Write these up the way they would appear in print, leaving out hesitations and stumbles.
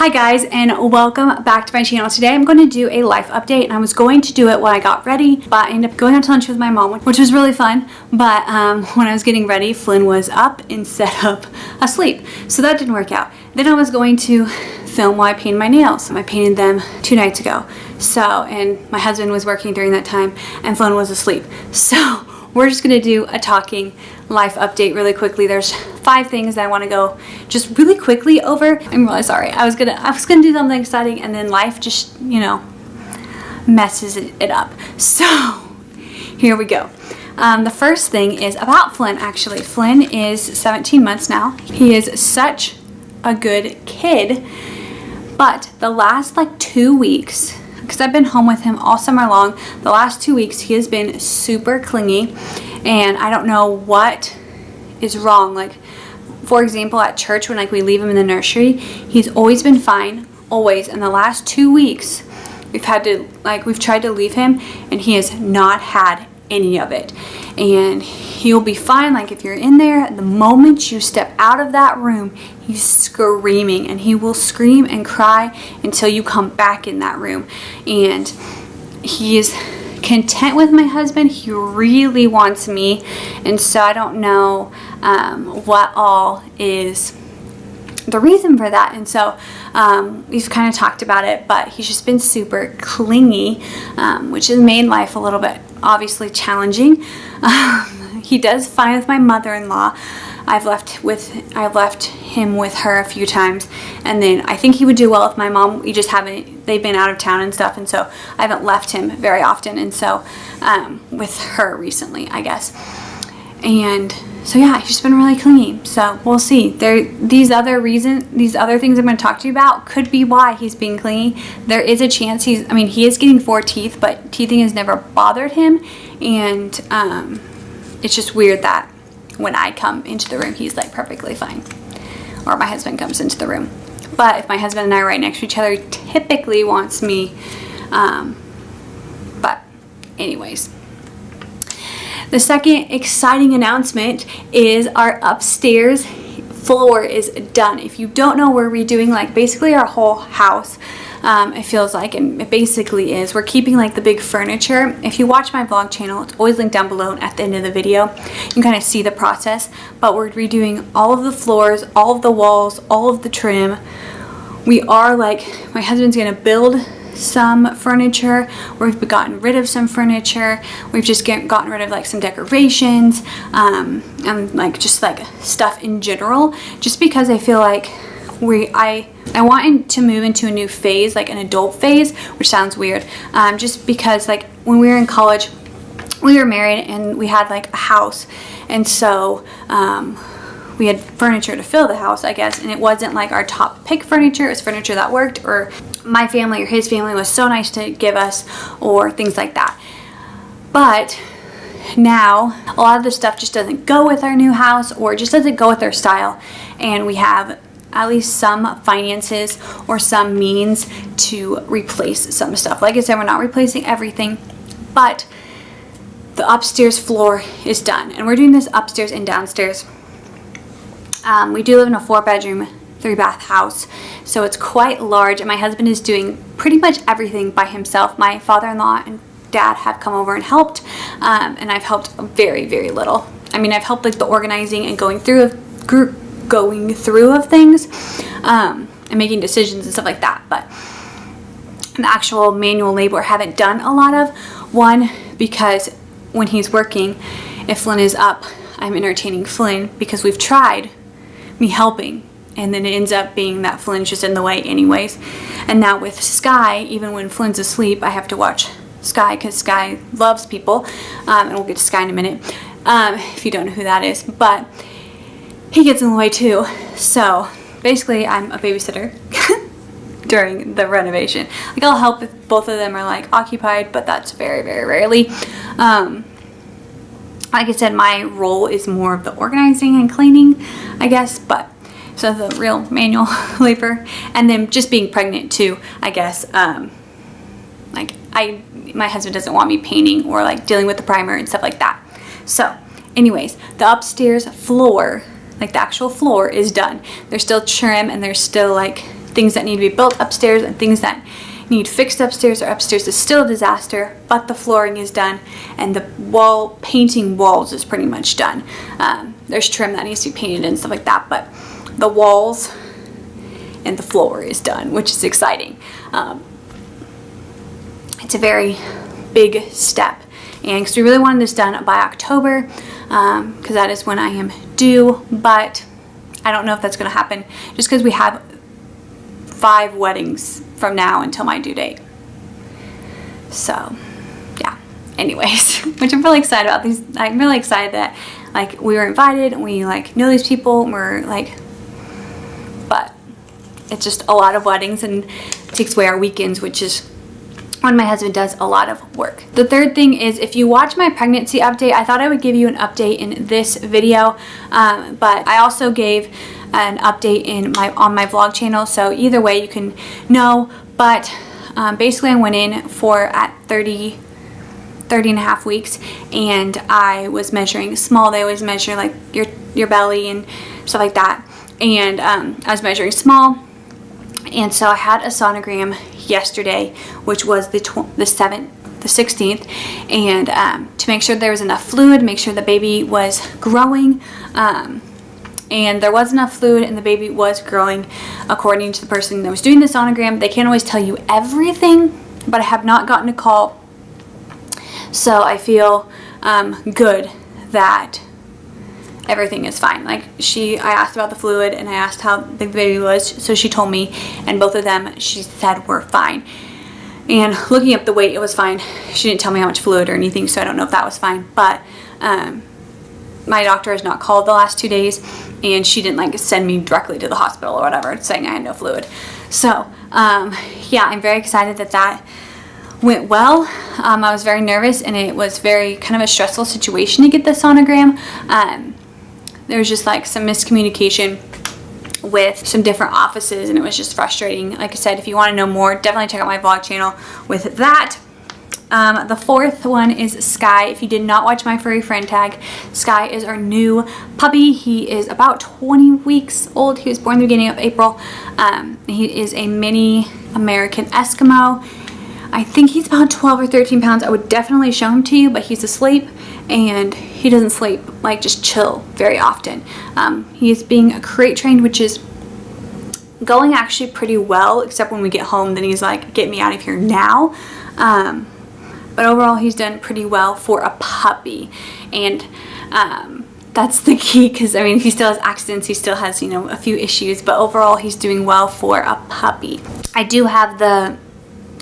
Hi guys, and welcome back to my channel. Today I'm going to do a life update, and I was going to do it when I got ready, but I ended up going out to lunch with my mom, which was really fun. But when I was getting ready, Flynn was up instead of asleep, so that didn't work out. Then I was going to film while I painted my nails. I painted them 2 nights ago, and my husband was working during that time and Flynn was asleep. So we're just gonna do a talking life update really quickly. There's 5 things that I want to go just really quickly over. I'm really sorry. I was gonna do something exciting, and then life just, messes it up. So here we go. The first thing is about Flynn. Actually, Flynn is 17 months now. He is such a good kid, but the last 2 weeks, because I've been home with him all summer long, the last 2 weeks he has been super clingy, and I don't know what is wrong. For example, at church, when we leave him in the nursery, he's always been fine, always. And the last 2 weeks we've tried to leave him, and he has not had any of it. And he'll be fine. If you're in there, the moment you step out of that room, he's screaming, and he will scream and cry until you come back in that room. And he is content with my husband. He really wants me, and so I don't know what all is the reason for that. And so we've kind of talked about it, but he's just been super clingy, which has made life a little bit obviously challenging. He does fine with my mother-in-law. I've left him with her a few times, and then I think he would do well with my mom. We just haven't, they've been out of town and stuff, and so I haven't left him very often, and so with her recently, I guess. And so yeah, he's just been really clingy. So we'll see. These other things I'm going to talk to you about could be why he's being clingy. There is a chance he is getting 4 teeth, but teething has never bothered him, and it's just weird that when I come into the room, he's perfectly fine, or my husband comes into the room. But if my husband and I are right next to each other, he typically wants me. But anyways, the second exciting announcement is our upstairs floor is done. If you don't know, we're redoing basically our whole house. It feels like, and it basically is. We're keeping the big furniture. If you watch my vlog channel, it's always linked down below at the end of the video. You can kind of see the process, but we're redoing all of the floors, all of the walls, all of the trim. We are my husband's gonna build some furniture. We've gotten rid of some furniture. We've just gotten rid of some decorations, and just stuff in general, just because I feel I want to move into a new phase, an adult phase, which sounds weird, just because when we were in college, we were married and we had a house, and so we had furniture to fill the house, I guess, and it wasn't our top pick furniture. It was furniture that worked, or my family or his family was so nice to give us, or things like that. But now a lot of the stuff just doesn't go with our new house, or just doesn't go with our style, and we have at least some finances or some means to replace some stuff. Like I said, we're not replacing everything, but the upstairs floor is done, and we're doing this upstairs and downstairs. We do live in a 4-bedroom, 3-bath house, so it's quite large, and my husband is doing pretty much everything by himself. My father-in-law and dad have come over and helped, and I've helped very, very little. I've helped the organizing and going through of things, and making decisions and stuff like that, but the actual manual labor I haven't done a lot of. One, because when he's working, if Flynn is up, I'm entertaining Flynn, because we've tried me helping, and then it ends up being that Flynn's just in the way anyways. And now with Sky, even when Flynn's asleep, I have to watch Sky, because Sky loves people, and we'll get to Sky in a minute, if you don't know who that is, but he gets in the way too. So basically I'm a babysitter during the renovation. I'll help if both of them are occupied, but that's very, very rarely. Like I said, my role is more of the organizing and cleaning, I guess, but so the real manual labor, and then just being pregnant too, I guess. My husband doesn't want me painting or dealing with the primer and stuff like that. So anyways, the upstairs floor, the actual floor is done. There's still trim, and there's still things that need to be built upstairs and things that need fixed upstairs. Or upstairs is still a disaster, but the flooring is done and the painting walls is pretty much done. There's trim that needs to be painted and stuff like that, but the walls and the floor is done, which is exciting. It's a very big step, and because we really wanted this done by October, because that is when I am due, but I don't know if that's going to happen just because we have 5 weddings from now until my due date. So yeah, anyways, which I'm really excited about. I'm really excited that like we were invited and we like know these people, and we're like, but it's just a lot of weddings and it takes away our weekends, which is when my husband does a lot of work. The third thing is, if you watch my pregnancy update, I thought I would give you an update in this video, but I also gave an update on my vlog channel, so either way you can know. But basically I went in at 30 and a half weeks, and I was measuring small. They always measure like your belly and stuff like that, and I was measuring small. And so I had a sonogram yesterday, which was the 16th, and to make sure there was enough fluid, make sure the baby was growing, and there was enough fluid and the baby was growing according to the person that was doing the sonogram. They can't always tell you everything, but I have not gotten a call, so I feel good that everything is fine. Like I asked about the fluid and I asked how big the baby was, so she told me, and both of them she said were fine. And looking up the weight, it was fine. She didn't tell me how much fluid or anything, so I don't know if that was fine. But my doctor has not called the last 2 days, and she didn't like send me directly to the hospital or whatever saying I had no fluid. So yeah, I'm very excited that went well. I was very nervous, and it was very kind of a stressful situation to get the sonogram. There was just like some miscommunication with some different offices, and it was just frustrating. Like I said, if you want to know more, definitely check out my vlog channel with that. The fourth one is Sky. If you did not watch my furry friend tag, Sky is our new puppy. He is about 20 weeks old. He was born the beginning of April. He is a mini American Eskimo. I think he's about 12 or 13 pounds. I would definitely show him to you, but he's asleep, and he doesn't sleep like just chill very often. He is being crate trained, which is going actually pretty well, except when we get home, then he's like, get me out of here now. But overall he's done pretty well for a puppy, and that's the key, because I mean, he still has accidents, he still has, you know, a few issues, but overall he's doing well for a puppy. I do have the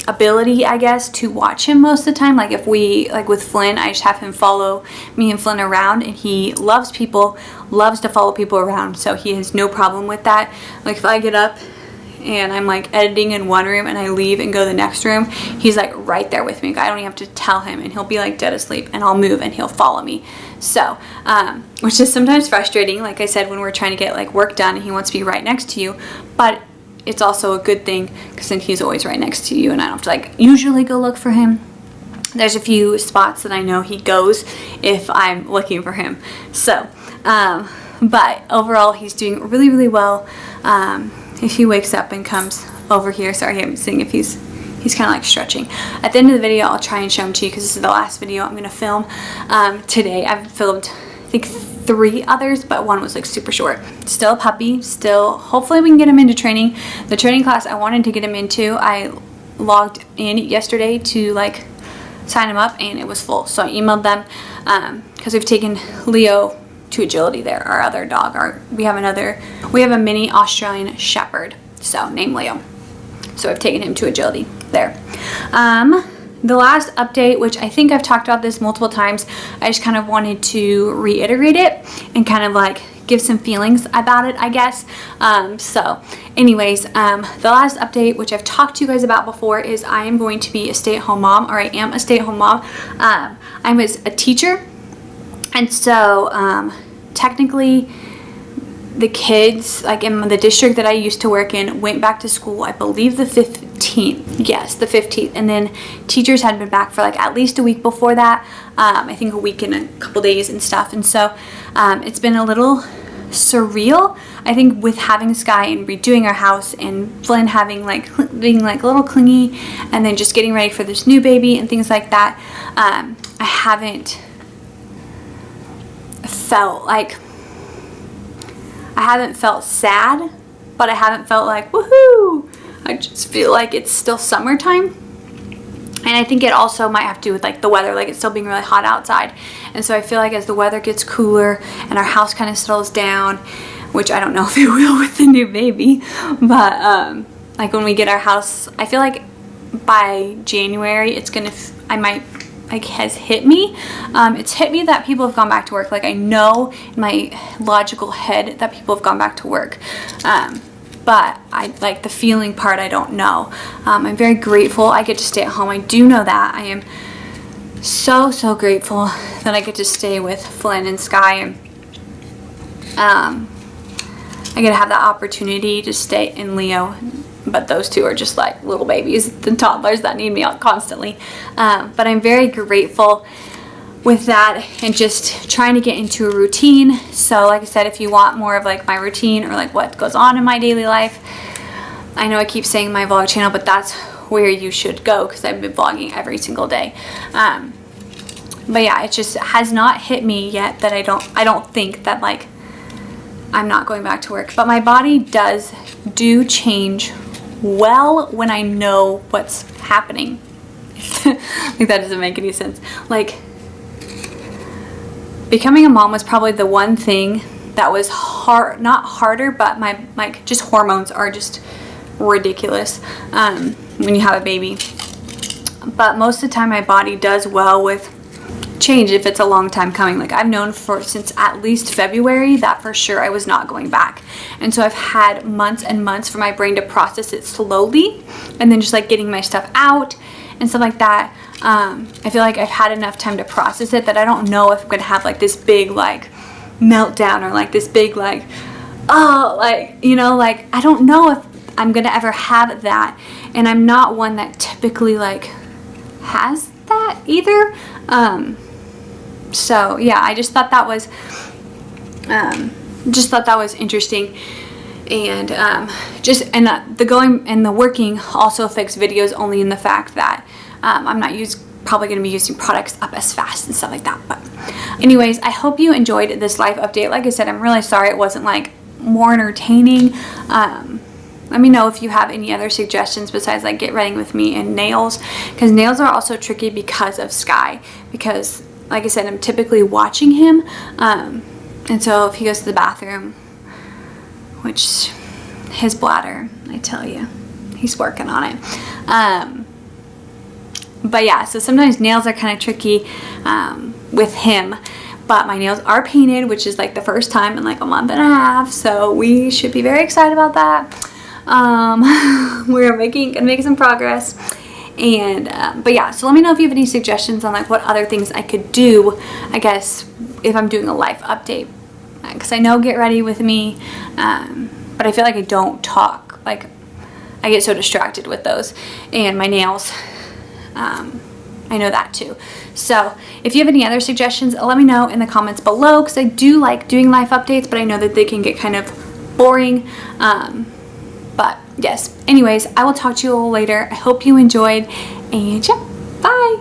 ability, I guess, to watch him most of the time. Like if we, like with Flynn, I just have him follow me and Flynn around, and he loves people, loves to follow people around, so he has no problem with that. Like if I get up and I'm like editing in one room and I leave and go to the next room, he's like right there with me. I don't even have to tell him, and he'll be like dead asleep, and I'll move and he'll follow me. So which is sometimes frustrating, like I said, when we're trying to get like work done and he wants to be right next to you, but it's also a good thing because then he's always right next to you, and I don't have to like usually go look for him. There's a few spots that I know he goes if I'm looking for him. So but overall he's doing really, really well. If he wakes up and comes over here, sorry, I'm seeing if he's kind of like stretching. At the end of the video, I'll try and show him to you because this is the last video I'm going to film today. I've filmed, I think, 3 others, but one was like super short. Still a puppy, still, hopefully we can get him into training. The training class I wanted to get him into, I logged in yesterday to like sign him up, and it was full. So I emailed them because we've taken Leo to agility there, our other dog. We have a mini Australian Shepherd, so named Leo. So I've taken him to agility there. The last update, which I think I've talked about this multiple times, I just kind of wanted to reiterate it and kind of like give some feelings about it, I guess. So anyways, the last update, which I've talked to you guys about before, is I am going to be a stay-at-home mom, or I am a stay-at-home mom. I'm a teacher, and so technically the kids, like in the district that I used to work in, went back to school, I believe the 15th. Yes, the 15th. And then teachers had been back for like at least a week before that. I think a week and a couple days and stuff. And so it's been a little surreal. I think with having Sky and redoing our house and Flynn having being like a little clingy and then just getting ready for this new baby and things like that, I haven't felt sad, but I haven't felt like woohoo. I just feel like it's still summertime. And I think it also might have to do with like the weather, like it's still being really hot outside. And so I feel like as the weather gets cooler and our house kind of settles down, which I don't know if it will with the new baby, but like when we get our house, I feel like by January it's gonna, has hit me. It's hit me that people have gone back to work. Like I know in my logical head that people have gone back to work. But I like the feeling part, I don't know. I'm very grateful I get to stay at home. I do know that. I am so grateful that I get to stay with Flynn and Sky, and I get to have that opportunity to stay in Leo. But those two are just like little babies, the toddlers that need me out constantly. But I'm very grateful with that and just trying to get into a routine. So like I said, if you want more of like my routine or like what goes on in my daily life, I know I keep saying my vlog channel, but that's where you should go because I've been vlogging every single day. But yeah, it just has not hit me yet that I don't think that like I'm not going back to work, but my body do change well when I know what's happening. Like that doesn't make any sense. Like becoming a mom was probably the one thing that was hard, not harder, but my like just hormones are just ridiculous when you have a baby. But most of the time my body does well with change if it's a long time coming. Like I've known since at least February that for sure I was not going back, and so I've had months and months for my brain to process it slowly and then just like getting my stuff out and stuff like that. I feel like I've had enough time to process it that I don't know if I'm gonna have like this big like meltdown or like this big like like like I don't know if I'm gonna ever have that, and I'm not one that typically like has that either. So yeah, I just thought that was interesting, and the going and the working also affects videos only in the fact that I'm not probably going to be using products up as fast and stuff like that. But anyways, I hope you enjoyed this life update. Like I said, I'm really sorry it wasn't like more entertaining. Let me know if you have any other suggestions besides like get ready with me and nails, because nails are also tricky because of Sky, because like I said, I'm typically watching him, and so if he goes to the bathroom, which his bladder, I tell you, he's working on it. But yeah, so sometimes nails are kind of tricky with him, but my nails are painted, which is like the first time in like a month and a half, so we should be very excited about that. We're gonna make some progress, and but yeah, so let me know if you have any suggestions on like what other things I could do, I guess, if I'm doing a life update, because I know get ready with me, but I feel like I don't talk, like I get so distracted with those, and my nails, I know that too. So if you have any other suggestions, let me know in the comments below, because I do like doing life updates, but I know that they can get kind of boring. But yes, anyways, I will talk to you all later. I hope you enjoyed, and yeah, bye.